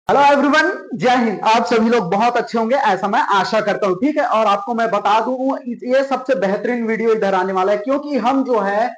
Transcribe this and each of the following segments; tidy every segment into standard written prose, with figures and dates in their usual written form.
Hello everyone, जय हिंद। आप सभी लोग बहुत अच्छे होंगे ऐसा मैं आशा करता हूं। ठीक है, और आपको मैं बता दूं ये सबसे बेहतरीन वीडियो इधर आने वाला है, क्योंकि हम जो है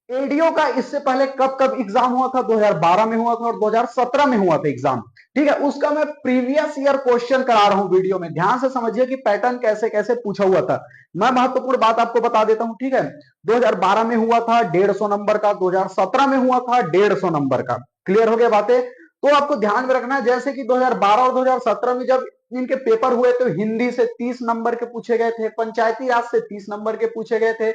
एडीओ का इससे पहले कब कब एग्जाम हुआ था, 2012 में हुआ था और 2017 में हुआ था एग्जाम। ठीक है, उसका मैं प्रीवियस ईयर क्वेश्चन करा रहा हूं वीडियो में। ध्यान से समझिए कि पैटर्न कैसे कैसे पूछा हुआ था। मैं महत्वपूर्ण बात आपको बता देता हूं। ठीक है, 2012 में हुआ था 150 नंबर का, 2017 में हुआ था 150 नंबर का। क्लियर हो गया बातें? तो आपको ध्यान में रखना है, जैसे कि 2012 और 2017 में जब इनके पेपर हुए तो हिंदी से 30 नंबर के पूछे गए थे, पंचायती राज से 30 नंबर के पूछे गए थे,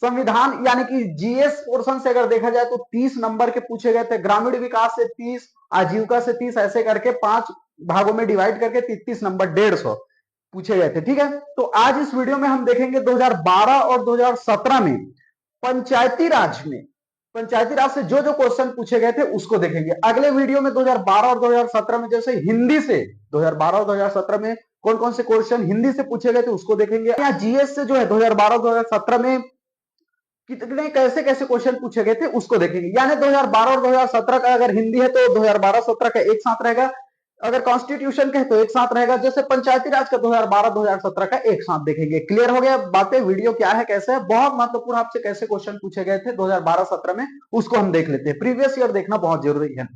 संविधान यानी कि जीएस पोर्शन से अगर देखा जाए तो 30 नंबर के पूछे गए थे, ग्रामीण विकास से 30, आजीविका से 30, ऐसे करके 5 भागों में डिवाइड करके 33 नंबर 150 पूछे गए थे। ठीक है, तो आज इस वीडियो में हम देखेंगे 2012 और 2017 में पंचायती राज से जो जो क्वेश्चन पूछे गए थे उसको देखेंगे। अगले वीडियो में 2012 और 2017 में जैसे हिंदी से 2012 और 2017 में कौन कौन से क्वेश्चन हिंदी से पूछे गए थे उसको देखेंगे। या जीएस से जो है 2012 और 2017 में कितने कैसे कैसे क्वेश्चन पूछे गए थे उसको देखेंगे। यानी 2012 और 2017 का अगर हिंदी है तो 2012-17 का एक साथ रहेगा, अगर कॉन्स्टिट्यूशन का है तो एक साथ रहेगा, जैसे पंचायती राज का 2012-2017 का एक साथ देखेंगे। क्लियर हो गया बातें? वीडियो क्या है, कैसे है, बहुत महत्वपूर्ण आपसे कैसे क्वेश्चन पूछे गए थे 2012-17 में उसको हम देख लेते हैं। प्रीवियस ईयर देखना बहुत जरूरी है।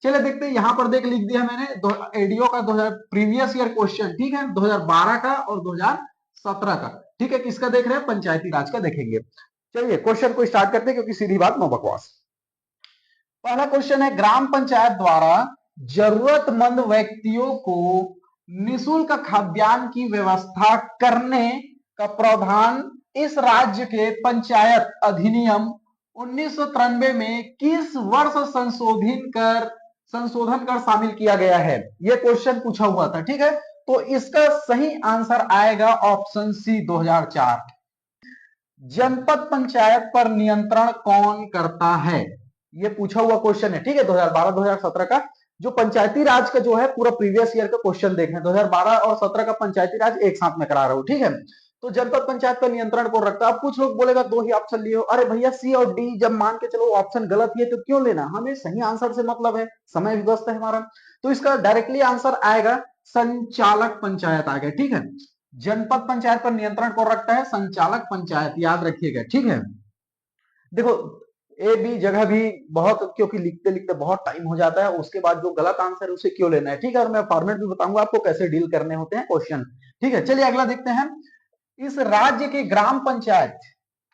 चलिए देखते हैं, यहां पर देख लिख दिया मैंने एडीओ का 2000 प्रीवियस ईयर क्वेश्चन। ठीक है, 2012 का और 2017 का। ठीक है, किसका देख रहे हैं? पंचायती राज का देखेंगे। चलिए क्वेश्चन को स्टार्ट करते हैं, क्योंकि सीधी बात नो बकवास। पहला क्वेश्चन है, ग्राम पंचायत द्वारा जरूरतमंद व्यक्तियों को निःशुल्क खाद्यान्न की व्यवस्था करने का प्रावधान इस राज्य के पंचायत अधिनियम 1993 में किस वर्ष संशोधन कर शामिल किया गया है? यह क्वेश्चन पूछा हुआ था। ठीक है, तो इसका सही आंसर आएगा ऑप्शन सी 2004। जनपद पंचायत पर नियंत्रण कौन करता है? ये पूछा हुआ क्वेश्चन है। ठीक है, 2012-2017 का जो पंचायती राज का जो है पूरा प्रीवियस ईयर का क्वेश्चन देखें। 2012 और 17 का पंचायती राज एक साथ में करा रहा हूं। ठीक है, तो जनपद पंचायत पर नियंत्रण कौन रखता है? अब कुछ लोग बोलेगा दो ही ऑप्शन लिए हो। अरे भैया, सी और डी जब मान के चलो ऑप्शन गलत है तो क्यों लेना? हमें सही आंसर से मतलब है, समय भी व्यस्त है हमारा। तो इसका डायरेक्टली आंसर आएगा संचालक पंचायत आ गया। ठीक है, जनपद पंचायत पर नियंत्रण कौन रखता है? संचालक पंचायत, याद रखिएगा। ठीक है, देखो ए बी जगह भी बहुत, क्योंकि लिखते लिखते बहुत टाइम हो जाता है, उसके बाद जो गलत आंसर है उसे क्यों लेना है। ठीक है, और मैं फॉर्मेट भी बताऊंगा आपको कैसे डील करने होते हैं क्वेश्चन। ठीक है, चलिए अगला देखते हैं। इस राज्य के ग्राम पंचायत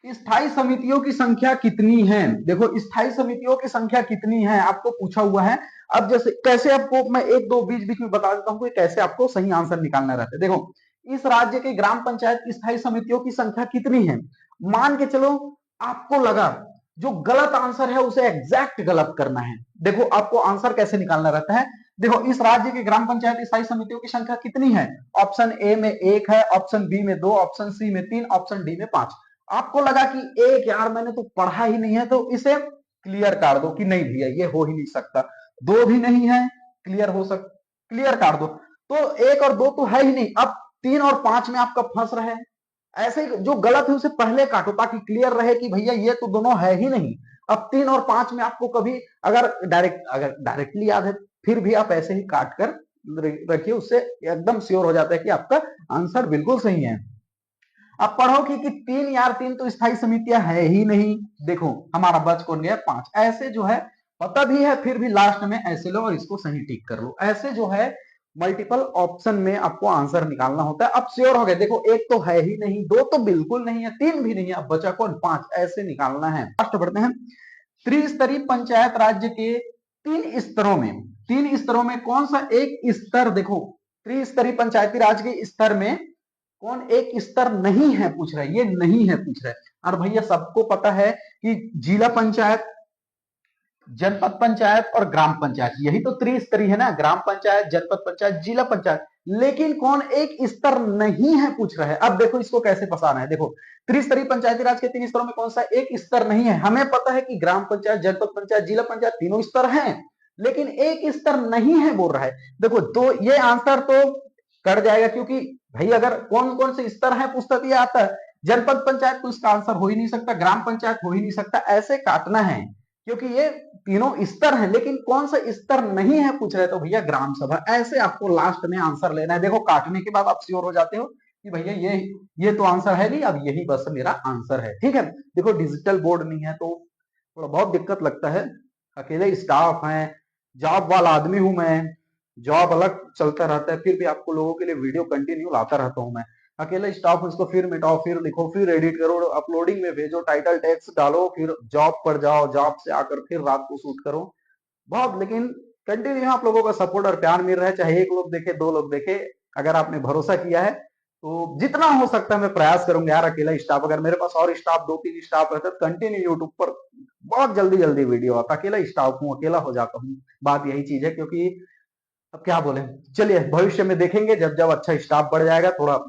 स्थायी समितियों की संख्या कितनी है? देखो, स्थायी समितियों की संख्या कितनी है आपको पूछा हुआ है। अब जैसे कैसे आपको मैं एक दो बीच बीच में बता देता हूं कि कैसे आपको सही आंसर निकालना रहता है। देखो, इस राज्य के ग्राम पंचायत की स्थायी समितियों की संख्या कितनी है? मान के चलो आपको लगा जो गलत आंसर है उसे एग्जैक्ट गलत करना है। देखो आपको आंसर कैसे निकालना रहता है। देखो, इस राज्य की ग्राम पंचायत स्थायी समितियों की संख्या कितनी है? ऑप्शन ए में 1 है, ऑप्शन बी में 2, ऑप्शन सी में 3, ऑप्शन डी में 5। आपको लगा कि एक, यार मैंने तो पढ़ा ही नहीं है, तो इसे क्लियर कर दो कि नहीं भैया ये हो ही नहीं सकता। 2 भी नहीं है, क्लियर कर दो। तो 1 और 2 तो है ही नहीं, अब 3 और 5 में आपका फंस रहे। ऐसे ही जो गलत है उसे पहले काटो ताकि क्लियर रहे कि भैया ये तो दोनों है ही नहीं। अब 3 और 5 में आपको कभी अगर डायरेक्टली याद है फिर भी आप ऐसे ही काट कर रखिए, उससे एकदम श्योर हो जाता है कि आपका आंसर बिल्कुल सही है। अब पढ़ो कि 3, यार 3 तो स्थायी समितियां है ही नहीं। देखो हमारा बच कौन गया? 5। ऐसे जो है पता भी है फिर भी लास्ट में ऐसे लो और इसको सही टिक कर लो। ऐसे जो है मल्टीपल ऑप्शन में आपको आंसर निकालना होता है। अब श्योर हो गए, देखो 1 तो है ही नहीं, 2 तो बिल्कुल नहीं है, 3 भी नहीं है, अब बचा कौन? 5। ऐसे निकालना है। लास्ट बढ़ते हैं। त्रिस्तरीय पंचायत राज्य के 3 स्तरों में कौन सा एक स्तर? देखो, त्रिस्तरीय पंचायती राज के स्तर में कौन एक स्तर नहीं है पूछ रहा है, ये नहीं है पूछ रहा है। और भैया सबको पता है कि जिला पंचायत, जनपद पंचायत और ग्राम पंचायत, यही तो त्रिस्तरीय है ना, ग्राम पंचायत, जनपद पंचायत, जिला पंचायत। लेकिन कौन एक स्तर नहीं है पूछ रहा है। अब देखो इसको कैसे फंसाना है। देखो, त्रिस्तरीय पंचायती राज के 3 स्तरों में कौन सा एक स्तर नहीं है? हमें पता है कि ग्राम पंचायत, जनपद पंचायत, जिला पंचायत तीनों स्तर हैं, लेकिन एक स्तर नहीं है बोल रहा है। देखो, तो ये आंसर तो कर जाएगा, क्योंकि भाई अगर कौन कौन से स्तर है पूछता तो ये आता है। जनपद पंचायत तो इसका आंसर हो ही नहीं सकता, ग्राम पंचायत हो ही नहीं सकता, ऐसे काटना है। क्योंकि ये तीनों स्तर हैं, लेकिन कौन सा स्तर नहीं है पूछ रहे तो भैया ग्राम सभा। ऐसे आपको लास्ट में आंसर लेना है। देखो काटने के बाद आप श्योर हो जाते हो कि भैया ये तो आंसर है नहीं, अब यही बस मेरा आंसर है। ठीक है, देखो डिजिटल बोर्ड नहीं है तो थोड़ा बहुत दिक्कत लगता है, अकेले स्टाफ हैं, जॉब वाला आदमी हूं मैं, जॉब अलग चलता रहता है, फिर भी आपको लोगों के लिए वीडियो कंटिन्यू लाता रहता हूं मैं। अकेला स्टाफ उसको फिर मिटाओ, फिर लिखो, फिर एडिट करो, अपलोडिंग में भेजो, टाइटल टेक्स्ट डालो, फिर जॉब पर जाओ, जॉब से आकर फिर रात को शूट करो बहुत। लेकिन कंटिन्यू आप लोगों का सपोर्ट और प्यार मिल रहा है, चाहे एक लोग देखे, दो लोग देखे, अगर आपने भरोसा किया है तो जितना हो सकता है मैं प्रयास करूंगा यार। अकेला स्टाफ, अगर मेरे पास और स्टाफ 2-3 स्टाफ रहते तो कंटिन्यू यूट्यूब पर बहुत जल्दी जल्दी वीडियो आता। अकेला स्टाफ हूँ, अकेला हो जाता हूँ, बात यही चीज है। क्योंकि अब क्या बोले, चलिए भविष्य में देखेंगे, जब जब अच्छा स्टाफ बढ़ जाएगा, थोड़ा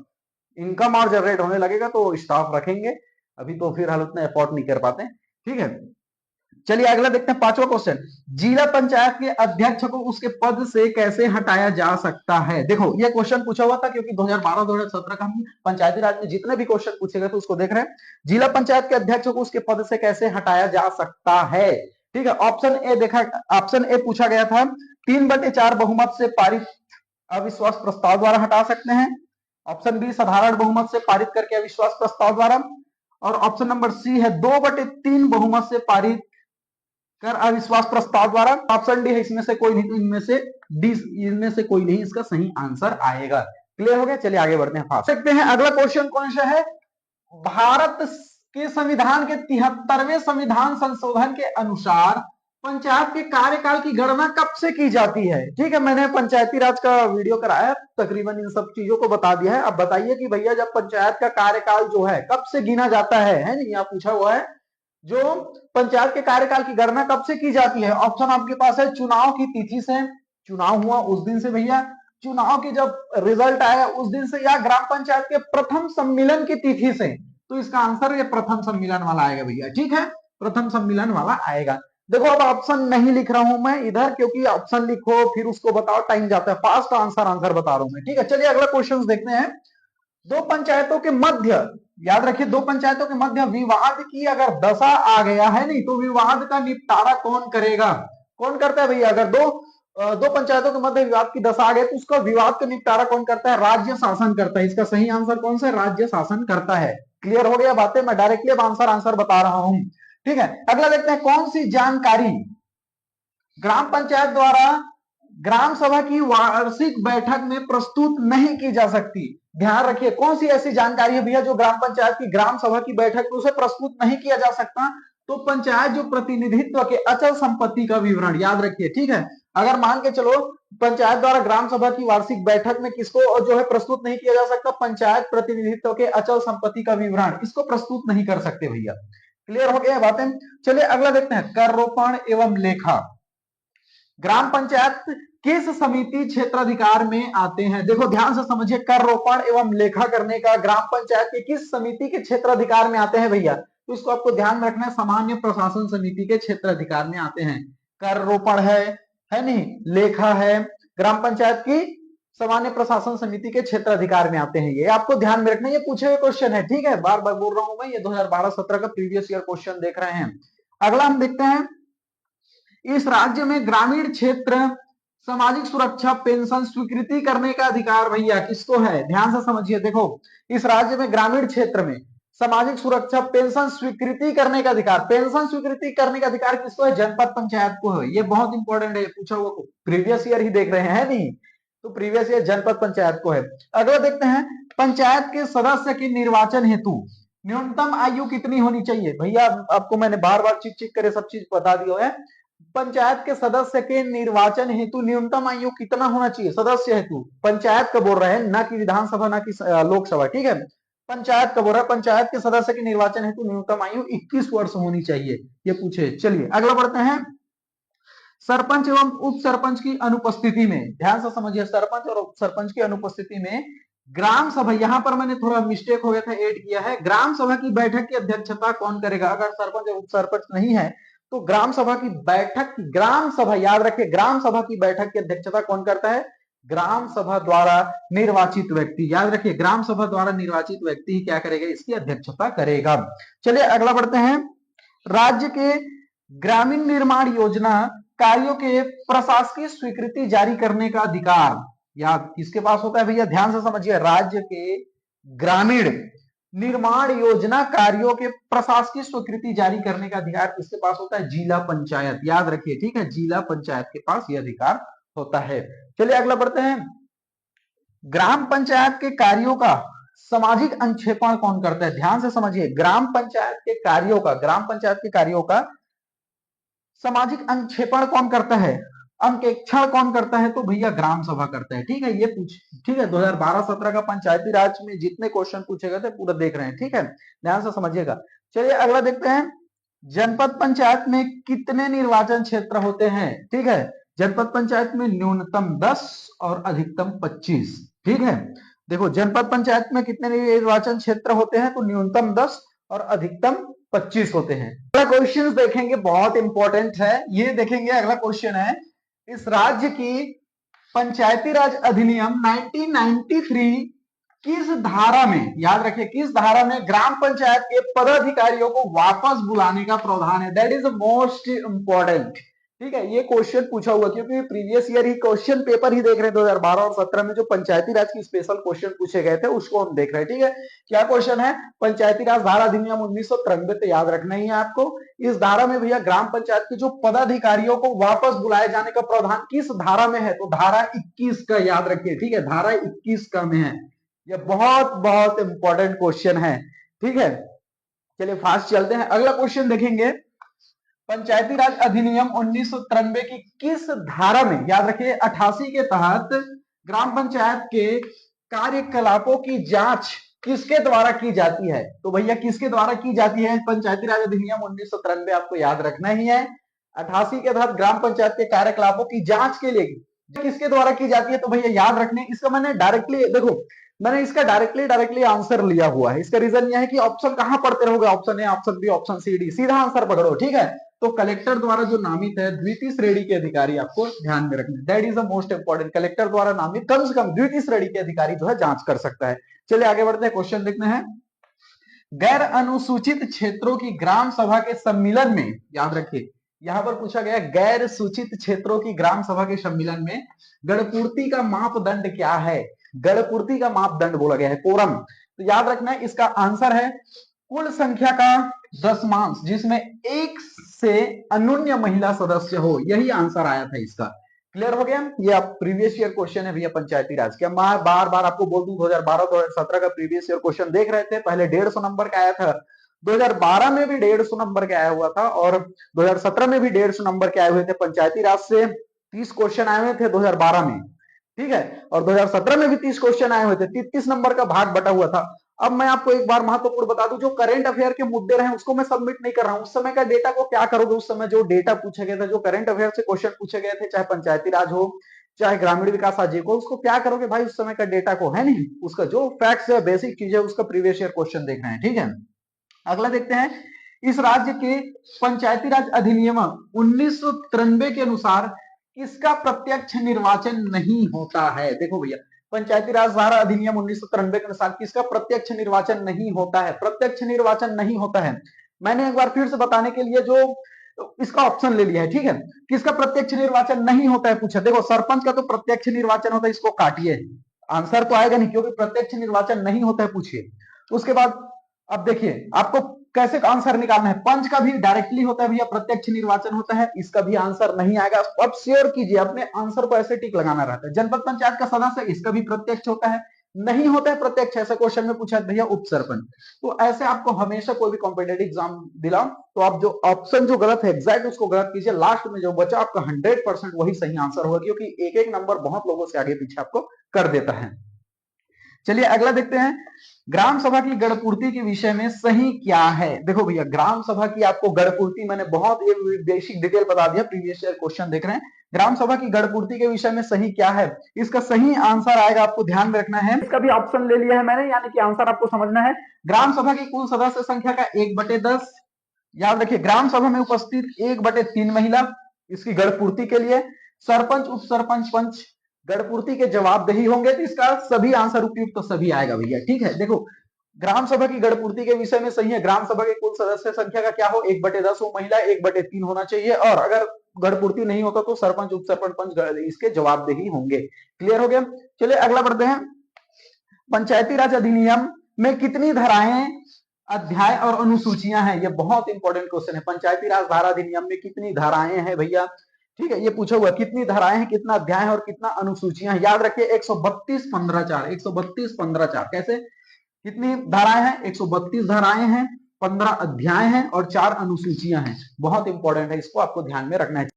इनकम और जनरेट होने लगेगा तो स्टाफ रखेंगे, अभी तो फिर हाल उतना एफोर्ड नहीं कर पाते। ठीक है, चलिए अगला देखते हैं, पांचवा क्वेश्चन। जिला पंचायत के अध्यक्ष को उसके पद से कैसे हटाया जा सकता है? देखो ये क्वेश्चन पूछा हुआ था क्योंकि 2012-2017 का हम पंचायती राज में जितने भी क्वेश्चन पूछे गए थे उसको देख रहे हैं। जिला पंचायत के अध्यक्ष को उसके पद से कैसे हटाया जा सकता है? ठीक है, ऑप्शन ए देखा, ऑप्शन ए पूछा गया था, 3/4 बहुमत से पारित अविश्वास प्रस्ताव द्वारा हटा सकते हैं। ऑप्शन बी साधारण बहुमत से पारित करके अविश्वास प्रस्ताव द्वारा, और ऑप्शन नंबर सी है 2/3 बहुमत से पारित कर अविश्वास प्रस्ताव द्वारा। ऑप्शन डी है इसमें से कोई नहीं, तो इनमें से डी, इनमें से कोई नहीं इसका सही आंसर आएगा। क्लियर हो गया, चलिए आगे बढ़ते हैं। फास्ट देखते हैं अगला क्वेश्चन कौन सा है। भारत के संविधान के 73वें संविधान संशोधन के अनुसार पंचायत के कार्यकाल की गणना कब से की जाती है? ठीक है, मैंने पंचायती राज का वीडियो कराया, तकरीबन इन सब चीजों को बता दिया है। अब बताइए कि भैया जब पंचायत का कार्यकाल जो है कब से गिना जाता है नहीं, यहाँ पूछा हुआ है जो पंचायत के कार्यकाल की गणना कब से की जाती है। ऑप्शन आपके पास है चुनाव की तिथि से, चुनाव हुआ उस दिन से भैया, चुनाव की जब रिजल्ट आया उस दिन से, या ग्राम पंचायत के प्रथम सम्मेलन की तिथि से। तो इसका आंसर ये प्रथम सम्मेलन वाला आएगा भैया। ठीक है, प्रथम सम्मेलन वाला आएगा। देखो अब ऑप्शन नहीं लिख रहा हूं मैं इधर, क्योंकि ऑप्शन लिखो फिर उसको बताओ, टाइम जाता है। फास्ट आंसर बता रहा हूं मैं। ठीक है, चलिए अगला क्वेश्चन देखते हैं। दो पंचायतों के मध्य, याद रखिए, दो पंचायतों के मध्य विवाद की अगर दशा आ गया है नहीं, तो विवाद का निपटारा कौन करेगा? कौन करता है भैया? अगर दो पंचायतों के मध्य विवाद की दशा आ गई तो उसका विवाद का निपटारा कौन करता है? राज्य शासन करता है। इसका सही आंसर कौन सा? राज्य शासन करता है। क्लियर हो गया बातें? मैं डायरेक्टली अब आंसर बता रहा हूं। ठीक है, अगला देखते हैं, कौन सी जानकारी ग्राम पंचायत द्वारा ग्राम सभा की वार्षिक बैठक में प्रस्तुत नहीं की जा सकती? ध्यान रखिए, कौन सी ऐसी जानकारी है भैया जो ग्राम पंचायत की ग्राम सभा की बैठक में उसे प्रस्तुत नहीं किया जा सकता? तो पंचायत जो प्रतिनिधित्व के अचल संपत्ति का विवरण, याद रखिए। ठीक है, अगर मान के चलो पंचायत द्वारा ग्राम सभा की वार्षिक बैठक में किसको जो है प्रस्तुत नहीं किया जा सकता? पंचायत प्रतिनिधित्व के अचल संपत्ति का विवरण, इसको प्रस्तुत नहीं कर सकते भैया। क्लियर हो गया बातें? चलिए अगला देखते हैं, कर रोपण एवं लेखा ग्राम पंचायत किस समिति क्षेत्राधिकार में आते हैं? देखो ध्यान से समझिए, कर रोपण एवं लेखा करने का ग्राम पंचायत के किस समिति के क्षेत्राधिकार में आते हैं भैया? तो इसको आपको ध्यान रखना है, सामान्य प्रशासन समिति के क्षेत्राधिकार में आते हैं। कर रोपण है नहीं, लेखा है, ग्राम पंचायत की सामान्य प्रशासन समिति के क्षेत्राधिकार में आते हैं। ये आपको ध्यान में रखना, ये पूछे हुए क्वेश्चन है। ठीक है, बार बार बोल रहा हूं मैं, ये 2012-17 का प्रीवियस ईयर क्वेश्चन देख रहे हैं। अगला हम देखते हैं, इस राज्य में ग्रामीण क्षेत्र सामाजिक सुरक्षा पेंशन स्वीकृति करने का अधिकार भैया किसको है? ध्यान से समझिए, देखो इस राज्य में ग्रामीण क्षेत्र में सामाजिक सुरक्षा पेंशन स्वीकृति करने का अधिकार, पेंशन स्वीकृति करने का अधिकार किसको है? जनपद पंचायत को है। ये बहुत इंपॉर्टेंट है, पूछा हुआ प्रीवियस ईयर ही देख रहे हैं नहीं, तो प्रीवियस ईयर जनपद पंचायत को है। अगला देखते हैं, पंचायत के सदस्य के निर्वाचन हेतु न्यूनतम आयु कितनी होनी चाहिए? भैया आपको मैंने बार बार चिक करे सब चीज बता दिया है। पंचायत के सदस्य के निर्वाचन हेतु न्यूनतम आयु कितना होना चाहिए? सदस्य हेतु, पंचायत का बोल रहे हैं, ना कि विधानसभा, ना कि लोकसभा। ठीक है, पंचायत का बोल रहा है, पंचायत के सदस्य के निर्वाचन हेतु न्यूनतम आयु 21 वर्ष होनी चाहिए, ये पूछे। चलिए अगला बढ़ते हैं, सरपंच एवं उप सरपंच की अनुपस्थिति में, ध्यान से समझिए, सरपंच और उप सरपंच की अनुपस्थिति में ग्राम सभा, यहां पर मैंने थोड़ा मिस्टेक हो गया था, ऐड किया है, ग्राम सभा की बैठक की अध्यक्षता कौन करेगा? अगर सरपंच और उप सरपंच नहीं है तो ग्राम सभा की बैठक, ग्राम सभा, याद रखिए, ग्राम सभा की बैठक की अध्यक्षता कौन करता है? ग्राम सभा द्वारा निर्वाचित व्यक्ति, याद रखिए, ग्राम सभा द्वारा निर्वाचित व्यक्ति ही क्या करेगा? इसकी अध्यक्षता करेगा। चलिए अगला बढ़ते हैं, राज्य के ग्रामीण निर्माण योजना कार्यों के प्रशासकीय स्वीकृति जारी करने का अधिकार या किसके पास होता है भैया, ध्यान से समझिए, राज्य के ग्रामीण निर्माण योजना कार्यों के प्रशासकीय स्वीकृति जारी करने का अधिकार किसके पास होता है, जिला पंचायत, याद रखिए, ठीक है, जिला पंचायत के पास यह अधिकार होता है। चलिए अगला बढ़ते हैं, ग्राम पंचायत के कार्यों का सामाजिक अंक्षेपण कौन करता है, ध्यान से समझिए, ग्राम पंचायत के कार्यों का सामाजिक अंक्षेपण कौन करता है, अंकेक्षण कौन करता है, तो भैया ग्राम सभा करता है, ठीक है, ये ठीक है, 2012-17 का पंचायती राज में जितने क्वेश्चन पूछे गए थे पूरा देख रहे हैं, ठीक है, ध्यान से समझिएगा। चलिए अगला देखते हैं, जनपद पंचायत में कितने निर्वाचन क्षेत्र होते हैं, ठीक है, जनपद पंचायत में न्यूनतम 10 और अधिकतम 25, ठीक है, देखो जनपद पंचायत में कितने निर्वाचन क्षेत्र होते हैं, तो न्यूनतम 10 और अधिकतम 25 होते हैं। अगला क्वेश्चन देखेंगे, बहुत इंपॉर्टेंट है, ये देखेंगे, अगला क्वेश्चन है, इस राज्य की पंचायती राज अधिनियम 1993 किस धारा में, याद रखिए किस धारा में ग्राम पंचायत के पदाधिकारियों को वापस बुलाने का प्रावधान है, दैट इज मोस्ट इंपॉर्टेंट, ठीक है, ये क्वेश्चन पूछा हुआ क्योंकि प्रीवियस ईयर ही क्वेश्चन पेपर ही देख रहे हैं, 2012 और 17 में जो पंचायती राज की स्पेशल क्वेश्चन पूछे गए थे उसको हम देख रहे हैं, ठीक है, क्या क्वेश्चन है, पंचायती राज धारा अधिनियम 1993, तो याद रखना ही है आपको, इस धारा में भैया ग्राम पंचायत के जो पदाधिकारियों को वापस बुलाए जाने का प्रावधान किस धारा में है, तो धारा 21 का, याद रखिए, ठीक है, धारा 21 का में है, यह बहुत बहुत इंपॉर्टेंट क्वेश्चन है, ठीक है। चलिए फास्ट चलते हैं, अगला क्वेश्चन देखेंगे, पंचायती राज अधिनियम 1993 की किस धारा में, याद रखिए 88 के तहत ग्राम पंचायत के कार्यकलापों की जांच किसके द्वारा की जाती है, तो भैया किसके द्वारा की जाती है, पंचायती राज अधिनियम 1993 आपको याद रखना ही है, 88 के तहत ग्राम पंचायत के कार्यकलापों की जांच के लिए किसके द्वारा की जाती है, तो भैया याद रखने, इसका मैंने डायरेक्टली देखो, मैंने इसका डायरेक्टली आंसर लिया हुआ है, इसका रीजन यह है कि ऑप्शन कहां पढ़ते रहोगे, option A, option B, option C, D, सीधा आंसर पकड़ो, ठीक है, तो कलेक्टर द्वारा जो नामित है द्वितीय श्रेणी के अधिकारी आपको ध्यान में रखना, that is the most important, collector द्वारा नामित कम से कम द्वितीय श्रेणी के अधिकारी जो है जांच कर सकता है। चलिए आगे बढ़ते हैं, क्वेश्चन देखते हैं, गैर अनुसूचित क्षेत्रों की ग्राम सभा के सम्मेलन में, याद रखिए यहां पर पूछा गया गैर सूचित क्षेत्रों की ग्राम सभा के सम्मेलन में गणपूर्ति का मापदंड क्या है, गणपूर्ति का मापदंड बोला गया है, कोरम, तो याद रखना है इसका आंसर है कुल संख्या का दशमांश जिसमें एक से अन्यून्य महिला सदस्य हो, यही आंसर आया था इसका, क्लियर हो गया, ये आप प्रीवियस ईयर क्वेश्चन है भैया पंचायती राज के, मैं बार बार आपको बोल दूं 2012-2017 का प्रीवियस ईयर क्वेश्चन देख रहे थे, पहले 150 नंबर का आया था, 2012 में भी 150 नंबर के आया हुआ था और 2017 में भी 150 नंबर के आए हुए थे, पंचायती राज से 30 क्वेश्चन आए हुए थे 2012 में, ठीक है, और 2017 में भी 30 क्वेश्चन आए हुए थे, 33 नंबर का भाग बटा हुआ था। अब मैं आपको एक बार महत्वपूर्ण बता दूं, जो करंट अफेयर के मुद्दे रहे उसको मैं सबमिट नहीं कर रहा हूं, उस समय का डेटा को क्या करोगे, उस समय जो डेटा पूछे गए थे, जो करंट अफेयर से क्वेश्चन पूछे गए थे, चाहे पंचायती राज हो चाहे ग्रामीण विकास आजीविका को, उसको क्या करोगे भाई, उस समय का डेटा को, है नहीं, उसका जो फैक्ट्स है बेसिक चीज है उसका प्रीवियस ईयर क्वेश्चन देख रहे हैं, ठीक है। अगला देखते हैं, इस राज्य के पंचायती राज अधिनियम 1993 के अनुसार किसका प्रत्यक्ष निर्वाचन नहीं होता है, देखो भैया पंचायती राज धारा अधिनियम 1993 के अनुसार किसका प्रत्यक्ष निर्वाचन नहीं होता है, प्रत्यक्ष निर्वाचन नहीं होता है, मैंने एक बार फिर से बताने के लिए जो इसका ऑप्शन ले लिया है, ठीक है, किसका प्रत्यक्ष निर्वाचन नहीं होता है पूछा, देखो सरपंच का तो प्रत्यक्ष निर्वाचन होता है, इसको काटिए, आंसर तो आएगा नहीं क्योंकि प्रत्यक्ष निर्वाचन नहीं होता है, पूछिए, उसके बाद अब देखिए आपको कैसे आंसर निकालना है, पंच का भी डायरेक्टली होता है भैया, प्रत्यक्ष निर्वाचन होता है, इसका भी आंसर नहीं आएगा, अब शेयर कीजिए, अपने आंसर को ऐसे टिक लगाना रहता है, जनपद पंचायत का सदस्य इसका भी प्रत्यक्ष होता है, नहीं होता है प्रत्यक्ष, ऐसा क्वेश्चन में पूछा भैया उप सरपंच, तो ऐसे आपको हमेशा कोई भी कॉम्पिटेटिव एग्जाम दिलाओ तो आप जो ऑप्शन जो गलत है एग्जैक्ट उसको गलत कीजिए, लास्ट में जो बचा आपका 100% वही सही आंसर होगा, क्योंकि एक एक नंबर बहुत लोगों से आगे पीछे आपको कर देता है। चलिए अगला देखते हैं, ग्राम सभा की गणपूर्ति के विषय में सही क्या है, देखो भैया ग्राम सभा की आपको गणपूर्ति मैंने बहुत बेसिक डिटेल बता दिया, प्रीवियस ईयर क्वेश्चन देख रहे हैं, ग्राम सभा की गणपूर्ति के विषय में सही क्या है, इसका सही आंसर आएगा, आपको ध्यान में रखना है, इसका भी ऑप्शन ले लिया है मैंने, यानी कि आंसर आपको समझना है, ग्राम सभा की कुल सदस्य संख्या का 1/10, याद रखिए ग्राम सभा में उपस्थित 1/3 महिला इसकी गणपूर्ति के लिए, सरपंच उप सरपंच पंच गणपूर्ति के जवाबदेही होंगे, तो इसका सभी आंसर उपयुक्त तो सभी आएगा भैया, ठीक है, देखो ग्राम सभा की गढ़पूर्ति के विषय में सही है, ग्राम सभा के कुल सदस्य संख्या का क्या हो, 1/10 हो महिला, 1/3 होना चाहिए, और अगर गढ़पूर्ति नहीं होता तो सरपंच उप सरपंच इसके जवाबदेही होंगे। क्लियर हो गया। चलिए अगला बढ़ते हैं। पंचायती राज अधिनियम में कितनी धाराएं, अध्याय और अनुसूचियां हैं? ये बहुत इंपॉर्टेंट क्वेश्चन है। पंचायती राज धारा अधिनियम में कितनी धाराएं हैं भैया? ठीक है, ये पूछा हुआ कितनी धाराएं हैं, कितना अध्याय है और कितना अनुसूचियां हैं। याद रखिए 132-15-4, 132-15-4 कैसे, कितनी धाराएं हैं? 132 धाराएं हैं, 15 अध्याय हैं और 4 अनुसूचियां हैं। बहुत इंपॉर्टेंट है, इसको आपको ध्यान में रखना है।